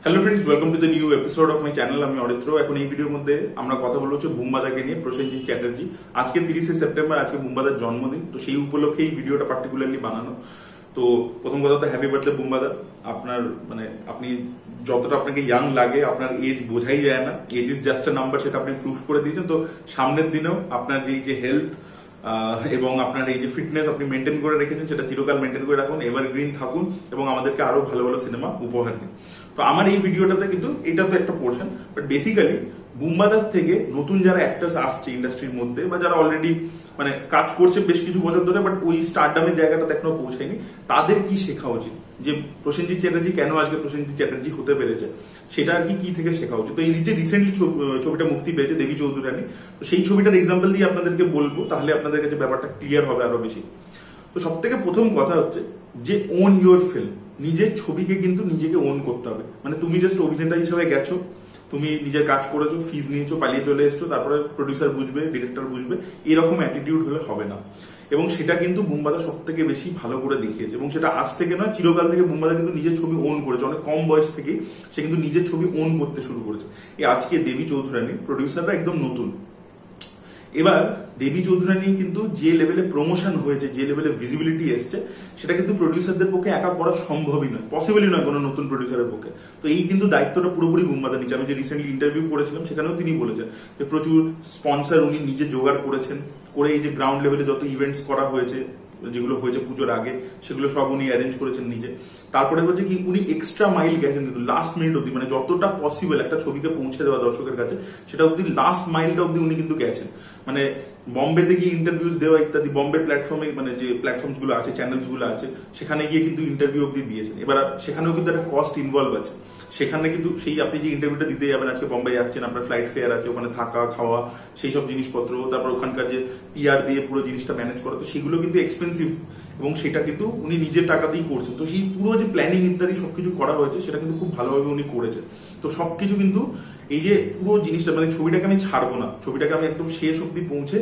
Hello friends, welcome to the new episode of my channel. আমি অরিত্র। এখন এই ভিডিওর মধ্যে আমরা কথা বলবো হচ্ছে বুম্বাদাকে নিয়ে, প্রসেনজিৎ চ্যাটার্জি। আজকে 30শে সেপ্টেম্বর, আজকে বুম্বাদার জন্মদিন। তো সেই উপলক্ষে এই ভিডিওটা পার্টিকুলারলি বানানো। তো প্রথম কথা তো হ্যাপি বার্থডে বুম্বাদা। আপনার আপনি যতটা আপনাকে ইয়াং লাগে, আপনার এজ বোঝাই যায় না। Age is just a number, সেটা আপনি প্রুফ করে দিয়েছেন। তো সামনের দিনেও আপনার যে হেলথ এবং আপনার এই যে ফিটনেস আপনি মেনটেন করে রেখেছেন, সেটা চিরকাল মেনটেন করে রাখুন, এভারগ্রিন থাকুন এবং আমাদেরকে আরো ভালো ভালো সিনেমা উপহার দিন। তো আমার এই ভিডিওটাতে কিন্তু এটা তো একটা পোর্শন, বাট বেসিক্যালি বুম্বাদার থেকে নতুন যারা অ্যাক্টার্স আসছে ইন্ডাস্ট্রির মধ্যে, বা যারা অলরেডি কাজ করছে বেশ কিছু বছর ধরে, বাট ওই স্টারডামের জায়গাটা এখনো পৌঁছায়নি, তাদের কি শেখা উচিত, যে প্রসেনজিৎ চ্যাটার্জি কেন আজকে প্রসেনজিৎ চ্যাটার্জি হতে পেরেছে, সেটা আর কি থেকে শেখা উচিত। তো এই যে রিসেন্টলি ছবিটা মুক্তি পেয়েছে দেবী চৌধুরানী, তো সেই ছবিটার এক্সাম্পল দিয়ে আপনাদেরকে বলবো, তাহলে আপনাদের কাছে ব্যাপারটা ক্লিয়ার হবে আরো বেশি। তো সব থেকে প্রথম কথা হচ্ছে যে ওন ইউর ফিল্ম। নিজের ছবিকে কিন্তু নিজেকে ওন করতে হবে। তুমি জাস্ট অভিনেতা হিসেবে গেছো, তুমি নিজের কাজ করেছো, ফিজ নিয়েছো, পালিয়ে চলে এসছো, তারপরে প্রডিউসার বুঝবে, ডিরেক্টর বুঝবে, এরকম অ্যাটিটিউড হলে হবে না। এবং সেটা কিন্তু বুম্বাদা সব থেকে বেশি ভালো করে দেখিয়েছে, এবং সেটা আজ থেকে নয়, চিরকাল থেকে বুম্বাদা কিন্তু নিজের ছবি ওন করেছে। অনেক কম বয়স থেকেই সে কিন্তু নিজের ছবি ওন করতে শুরু করেছে। এই আজকে দেবী চৌধুরানী প্রডিউসাররা একদম নতুন। এবার দেবী চৌধুরানী কিন্তু যে লেভেলে প্রমোশন হয়েছে, যে লেভেলে ভিজিবিলিটি এসছে, সেটা কিন্তু প্রডিউসারদের পক্ষে একা করা সম্ভবই নয়, পসিবলই নয় কোনো নতুন প্রডিউসারের পক্ষে। তো এই কিন্তু দায়িত্বটা পুরোপুরি বুম্বাদা নিচ্ছে। আমি যে রিসেন্টলি ইন্টারভিউ করেছিলাম, সেখানেও তিনি বলেছেন যে প্রচুর স্পন্সর উনি নিজে জোগাড় করেছেন, করে এই যে গ্রাউন্ড লেভেলে যত ইভেন্টস করা হয়েছে, যেগুলো হয়েছে পুজোর আগে, সেগুলো সব উনি অ্যারেঞ্জ করেছেন নিজে। তারপরে হচ্ছে কি, উনি এক্সট্রা মাইল গেছেন কিন্তু লাস্ট মিনিট অব্দি, যতটা পসিবল একটা ছবিকে পৌঁছে দেওয়া দর্শকের কাছে, সেটা অব্দি লাস্ট মাইলটা অব্দি উনি কিন্তু গেছেন। বম্বেতে গিয়ে ইন্টারভিউজ দেওয়া ইত্যাদি, বম্বে প্ল্যাটফর্মে যে প্ল্যাটফর্মস গুলো আছে, চ্যানেলস গুলো আছে, সেখানে গিয়ে কিন্তু ইন্টারভিউ অব্দি দিয়েছেন। এবার সেখানেও কিন্তু একটা কস্ট ইনভলভ আছে। সেখানে কিন্তু সেই আপনি যে ইন্টারভিউটা দিতে যাবেন, আজকে বম্বে যাচ্ছেন, আপনার ফ্লাইট ফেয়ার আছে, ওখানে থাকা খাওয়া, সেই সব জিনিসপত্র, তারপর ওখানকার যে পিআর দিয়ে পুরো জিনিসটা ম্যানেজ করা, তো সেগুলো কিন্তু এক্সপেন্সিভ, এবং সেটা কিন্তু উনি নিজের টাকা দিয়েই করছেন। তো সেই পুরো যে প্ল্যানিং ইত্যাদি সবকিছু করা হয়েছে, সেটা কিন্তু খুব ভালোভাবে উনি করেছেন। তো সবকিছু কিন্তু এই যে পুরো জিনিসটা, ছবিটাকে আমি ছাড়বো না, ছবিটাকে আমি একদম শেষ অব্দি পৌঁছে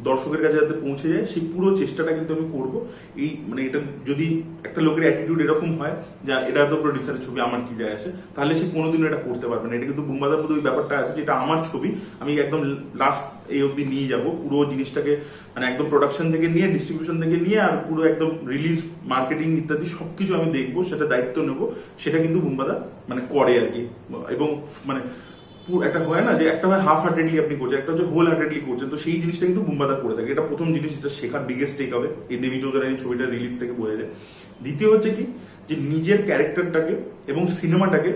দর্শকের কাছে যাতে পৌঁছে যায়, সেই পুরো চেষ্টাটা কিন্তু আমি করবো। এই এটা যদি একটা লোকের অ্যাটিটিউড এরকম হয় যে এটা তো প্রডিউসারের ছবি, আমার কি যায় আসে, তাহলে সে কোনোদিনও এটা করতে পারবে না। এটা কিন্তু বুম্বাদার মধ্যে ওই ব্যাপারটা আছে, যেটা আমার ছবি, আমি একদম লাস্ট এই অব্দি নিয়ে যাব, পুরো জিনিসটাকে একদম প্রোডাকশন থেকে নিয়ে, ডিস্ট্রিবিউশন থেকে নিয়ে, আর পুরো একদম রিলিজ, মার্কেটিং ইত্যাদি সবকিছু আমি দেখবো, সেটা দায়িত্ব নেবো। সেটা কিন্তু বুম্বাদা করে আর কি। এবং একটা হয় না যে একটা হয় হাফ হার্টেডলি আপনি করছেন, একটা হচ্ছে হোল হার্টেডলি করছেন। তো সেই জিনিসটা কিন্তু বুম্বাদা করে থাকে। এটা প্রথম জিনিস, যেটা শেখার বিগেস্ট টেক হবে এই দেবী চৌধুরানী ছবিটা রিলিজ থেকে বোঝা যায়। দ্বিতীয় হচ্ছে কি, যে নিজের ক্যারেক্টারটাকে এবং সিনেমাটাকে,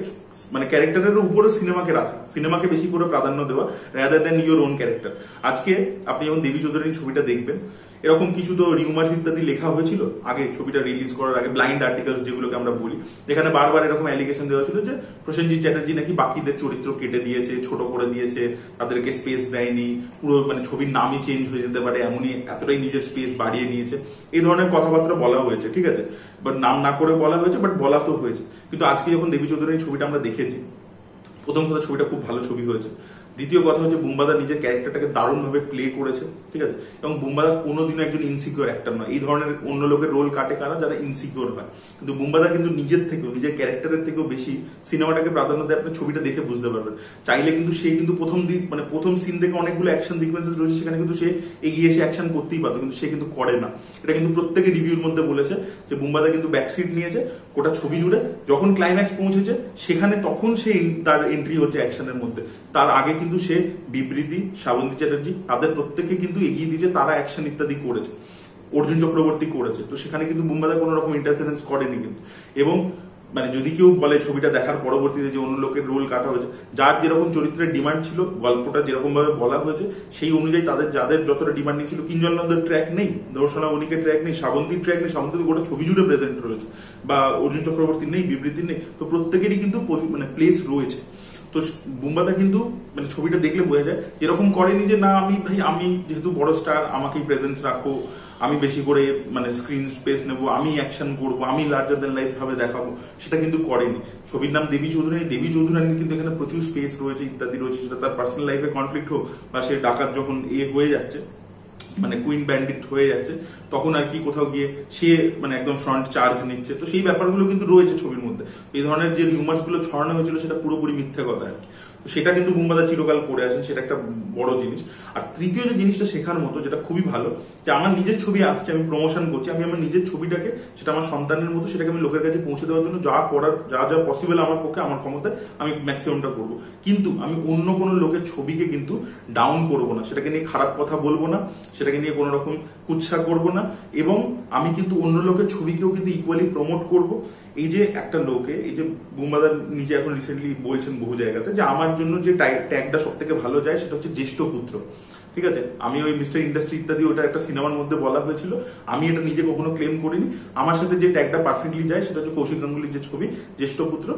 ক্যারেক্টারের উপরে সিনেমাকে রাখা, সিনেমাকে বেশি করে প্রাধান্য দেওয়া, rather than your own character. আজকে আপনি যখন দেবী চৌধুরানী ছবিটা দেখবেন, এরকম কিছু তো রিউমার্স ইত্যাদি লেখা হয়েছিল আগে, ছবিটা রিলিজ করার আগে, ব্লাইন্ড আর্টিকেলস যেগুলোকে আমরা বলি, যেখানে বারবার এরকম অ্যালিগেশন দেওয়া ছিল যে প্রসেনজিৎ চ্যাটার্জি নাকি বাকিদের চরিত্র কেটে দিয়েছে, ছোট করে দিয়েছে, তাদেরকে স্পেস দেয়নি, পুরো ছবির নামই চেঞ্জ হয়ে যেতে পারে, এমনই এতটাই নিজের স্পেস বাড়িয়ে নিয়েছে, এই ধরনের কথাবার্তা বলা হয়েছে। ঠিক আছে, বাট নাম না করে বলা হয়েছে, বাট বলা তো হয়েছে। কিন্তু আজকে যখন দেবী চৌধুরানী ছবিটা আমরা দেখেছি, প্রথম কথা ছবিটা খুব ভালো ছবি হয়েছে। দ্বিতীয় কথা হচ্ছে বুম্বাদা নিজের ক্যারেক্টারটাকে দারুণভাবে প্লে করেছে। ঠিক আছে, এবং বুম্বাদা কোনোদিনও একজন ইনসিকিউর অ্যাক্টর নয়। এই ধরনের অন্য লোকের রোল কাটে কারা, যারা ইনসিকিউর হয়। কিন্তু বুম্বাদা কিন্তু নিজের থেকেও, নিজের ক্যারেক্টারের থেকেও বেশি সিনেমাটাকে প্রাধান্য দেয়। আপনি ছবিটা দেখে বুঝতে পারবেন। চাইলে কিন্তু সে কিন্তু প্রথম সিন থেকে অনেকগুলো অ্যাকশন সিকোয়েন্সেস রয়েছে, সেখানে কিন্তু সে এগিয়ে এসে অ্যাকশন করতেই পারতো, কিন্তু সে কিন্তু করে না। এটা কিন্তু প্রত্যেকে রিভিউর মধ্যে বলেছে যে বুম্বাদা কিন্তু ব্যাকসিট নিয়েছে গোটা ছবি জুড়ে। যখন ক্লাইম্যাক্স পৌঁছেছে, সেখানে তখন সে তার এন্ট্রি হচ্ছে অ্যাকশনের মধ্যে। তার আগে কিন্তু সে বিবৃতি, শ্রাবন্তী চ্যাটার্জি, তাদের প্রত্যেককে কিন্তু এগিয়ে দিয়েছে, তারা অ্যাকশন ইত্যাদি করেছে, অর্জুন চক্রবর্তী করেছে। তো সেখানে কিন্তু বুম্বাদা কোনো রকম ইন্টারফারেন্স করেনি কিন্তু। এবং যদি কেউ বলে ছবিটা দেখার পরবর্তীতে যে অন্য লোকের রোল কাটা হয়েছে, যার যেরকম চরিত্রের ডিমান্ড ছিল, গল্পটা যেরকম ভাবে বলা হয়েছে, সেই অনুযায়ী যাদের যতটা ডিমান্ডিং ছিল, কিঞ্জল নন্দের ট্র্যাক নেই, দর্শনা বণিকের ট্র্যাক নেই, শ্রাবন্তীর ট্র্যাক নেই, শ্রাবন্তী গোটা ছবি জুড়ে প্রেজেন্ট রয়েছে, বা অর্জুন চক্রবর্তীর নেই, বিবৃতির নেই, তো প্রত্যেকেরই কিন্তু প্লেস রয়েছে। তো বুম্বাদা কিন্তু ছবিটা দেখলে বোঝা যায়, এরকম করেনি যে না আমি যেহেতু বড় স্টার, আমাকেই প্রেজেন্স রাখো, আমি বেশি করে স্ক্রিন স্পেস নেবো, আমি অ্যাকশন করবো, আমি লার্জার দ্যান লাইফ ভাবে দেখাবো, সেটা কিন্তু করেনি। ছবির নাম দেবী চৌধুরানী, দেবী চৌধুরানীর কিন্তু এখানে প্রচুর স্পেস রয়েছে ইত্যাদি রয়েছে। সেটা তার পার্সোনাল লাইফে কনফ্লিক্ট হোক, বা সে ডাকাত যখন হয়ে যাচ্ছে, কুইন ব্যান্ডিট হয়ে যাচ্ছে, তখন আর কি কোথাও গিয়ে সে একদম ফ্রন্ট চার্জ নিচ্ছে। তো সেই ব্যাপারগুলো কিন্তু রয়েছে ছবির মধ্যে। মধ্যে। এই ধরনের যে রিউমার্স গুলো ছড়ানো হয়েছিল সেটা পুরোপুরি মিথ্যা কথা আর কি। তো সেটা কিন্তু বুম্বাদা চিরকাল করে আসেন, সেটা একটা বড় জিনিস। আর তৃতীয় যে জিনিসটা শেখার মতো, যেটা খুবই ভালো, যে আমার নিজের ছবি আসছে, আমি প্রমোশন করছি, আমি আমার নিজের ছবিটাকে, সেটা আমার সন্তানের মতো, সেটাকে আমি লোকের কাছে পৌঁছে দেওয়ার জন্য যা করার, যা যা পসিবল আমার পক্ষে, আমার ক্ষমতায় আমি ম্যাক্সিমামটা করবো। কিন্তু আমি অন্য কোনো লোকের ছবিকে কিন্তু ডাউন করবো না, সেটাকে নিয়ে খারাপ কথা বলবো না, সেটাকে নিয়ে কোনো রকম কুৎসা করবো না, এবং আমি কিন্তু অন্য লোকের ছবিকেও কিন্তু ইকুয়ালি প্রমোট করবো। এই যে একটা লোকে, এই যে বুম্বাদা নিজে এখন রিসেন্টলি বলছেন বহু জায়গাতে যে আমার জন্য যে ট্যাগটা সব থেকে ভালো যায় সেটা হচ্ছে জ্যেষ্ঠ পুত্র। ঠিক আছে, আমি ওই মিস্টার ইন্ডাস্ট্রি ইত্যাদি, ওটা একটা সিনেমার মধ্যে বলা হয়েছিল, আমি এটা নিজে কখনো ক্লেম করিনি। আমার সাথে যে ট্যাগটা পারফেক্টলি যায় সেটা হচ্ছে কৌশিক গাঙ্গুলির যে ছবি জ্যেষ্ঠ পুত্র।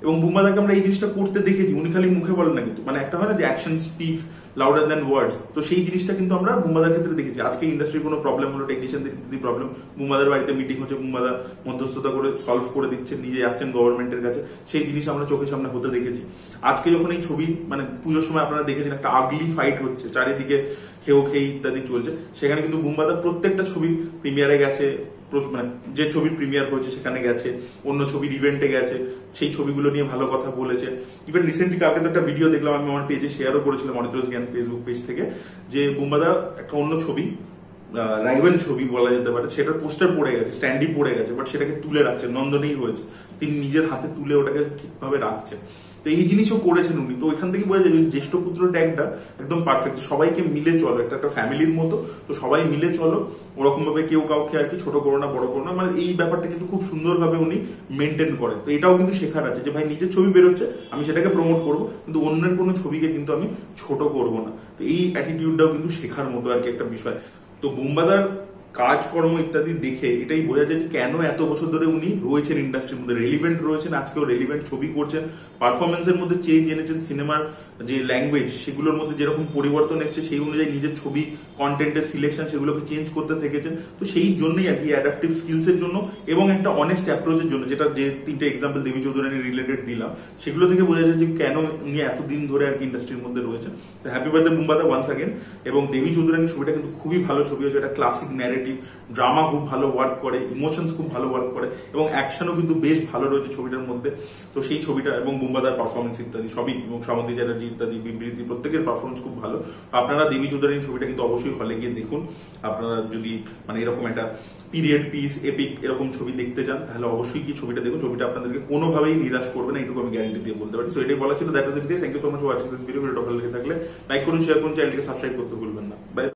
এবং বুম্বাদাকে আমরা এই জিনিসটা করতে দেখেছি, উনি খালি মুখে বলেন না, কিন্তু মানে একটা হয় না যে অ্যাকশন স্পিক্স লাউডার দ্যান ওয়ার্ডস, তো সেই জিনিসটা কিন্তু আমরা বুম্বাদার ক্ষেত্রে দেখেছি। আজকে ইন্ডাস্ট্রির কোনো প্রবলেম হলো, টেকনিশিয়ানদের ইত্যাদি প্রবলেম, বুম্বাদার বাড়িতে মিটিং হচ্ছে, বুম্বাদা মধ্যস্থতা করে সলভ করে দিচ্ছেন, নিজে যাচ্ছেন গভর্নমেন্টের কাছে, সেই জিনিস আমরা চোখের সামনে হতে দেখেছি। আজকে যখন এই ছবি, মানে পুজোর সময় আপনারা দেখেছেন একটা আগলি ফাইট হচ্ছে, চারিদিকে খেয়ে ইত্যাদি চলছে, সেখানে কিন্তু বুম্বাদা প্রত্যেকটা ছবি প্রিমিয়ারে গেছে, মানে যে ছবির প্রিমিয়ার হয়েছে সেখানে গেছে, অন্য ছবির ইভেন্টে গেছে, সেই ছবিগুলো নিয়ে ভালো কথা বলেছে। ইভেন রিসেন্টলি কালকে তো একটা ভিডিও দেখলাম, আমি আমার পেজে শেয়ারও করেছিলাম, অনিত্রস জ্ঞান ফেসবুক পেজ থেকে, যে বুম্বাদা একটা অন্য ছবি, রাইভেল ছবি বলা যেতে পারে, সেটার পোস্টার পড়ে গেছে, স্ট্যান্ডই পড়ে গেছে, বাট সেটাকে তুলে রাখছে, নন্দনেই হয়েছে, তিনি নিজের হাতে তুলে ওটাকে ঠিকভাবে রাখছেন। তো এই জিনিসও করেছেন উনি। তো ওইখান থেকে বোঝা যায় জ্যেষ্ঠ পুত্র ট্যাগটা একদম পারফেক্ট, সবাইকে মিলে চলো, একটা ফ্যামিলির মতো, তো সবাই মিলে চলো, ওরকম ভাবে কেউ কাউকে আর কি ছোট করো না, বড় করো না, মানে এই ব্যাপারটা কিন্তু খুব সুন্দরভাবে উনি মেনটেন করেন। তো এটাও কিন্তু শেখার আছে যে ভাই নিজের ছবি বেরোচ্ছে, আমি সেটাকে প্রমোট করবো, কিন্তু অন্যের কোনো ছবিকে কিন্তু আমি ছোট করবো না। তো এই অ্যাটিটিউডটাও কিন্তু শেখার মতো আর কি একটা বিষয়। তো বুম্বাদার কাজকর্ম ইত্যাদি দেখে এটাই বোঝা যায় যে কেন এত বছর ধরে উনি রয়েছেন ইন্ডাস্ট্রির মধ্যে, রেলিভেন্ট রয়েছেন, আজকেও রেলিভেন্ট ছবি করছেন, পারফরমেন্সের মধ্যে চেঞ্জ এনেছেন, সিনেমার যে ল্যাঙ্গুয়েজ সেগুলোর মধ্যে যেরকম পরিবর্তন এসছে সেই অনুযায়ী নিজের ছবি কন্টেন্টের সিলেকশন সেগুলোকে চেঞ্জ করতে থেকেছেন। তো সেই জন্যই আর কি অ্যাডাপটিভ স্কিলসের জন্য এবং একটা অনেস্ট অ্যাপ্রোচের জন্য, যেটা যে তিনটে এক্সাম্পল দেবী চৌধুরানী রিলেটেড দিলাম, সেগুলো থেকে বোঝা যায় যে কেন উনি এতদিন ধরে আর কি ইন্ডাস্ট্রির মধ্যে রয়েছেন। তো হ্যাপি বার্থডে বুম্বাদা ওয়ান্স আগেন। এবং দেবী চৌধুরানীর ছবিটা কিন্তু খুবই ভালো ছবি হয়েছে, এটা ক্লাসিক ন্যারেটিভ, ড্রামা খুব ভালো ওয়ার্ক করে, ইমোশনস খুব ভালো ওয়ার্ক করে, এবং অ্যাকশনও কিন্তু বেশ ভালো রয়েছে ছবিটার মধ্যে। তো সেই ছবিটা এবং বুম্বাদার পারফরমেন্স ইত্যাদি সবই, এবং সামন্তী চ্যাটার্জি ইত্যাদি বিবৃতি প্রত্যেকের পারফরমেন্স খুব ভালো। আপনারা দেবী চৌধুরানীর ছবিটা কিন্তু অবশ্যই হলে গিয়ে দেখুন। আপনারা যদি মানে এরকম একটা পিরিয়ড পিস এপিক এরকম ছবি দেখতে চান, তাহলে অবশ্যই কি ছবিটা দেখুন। ছবিটা আপনাদেরকে কোনোভাবেই নিরাশ করবে না, এইটুকু আমি গ্যারান্টি দিয়ে বলতে পারি। সো এটাই বলা ছিল, that was it. Thank you so much for watching this video. ভিডিওটা ভালো লেগে থাকলে লাইক করুন, শেয়ার করুন, চ্যানেলটিকে সাবস্ক্রাইব করতে ভুলবেন না। বাই।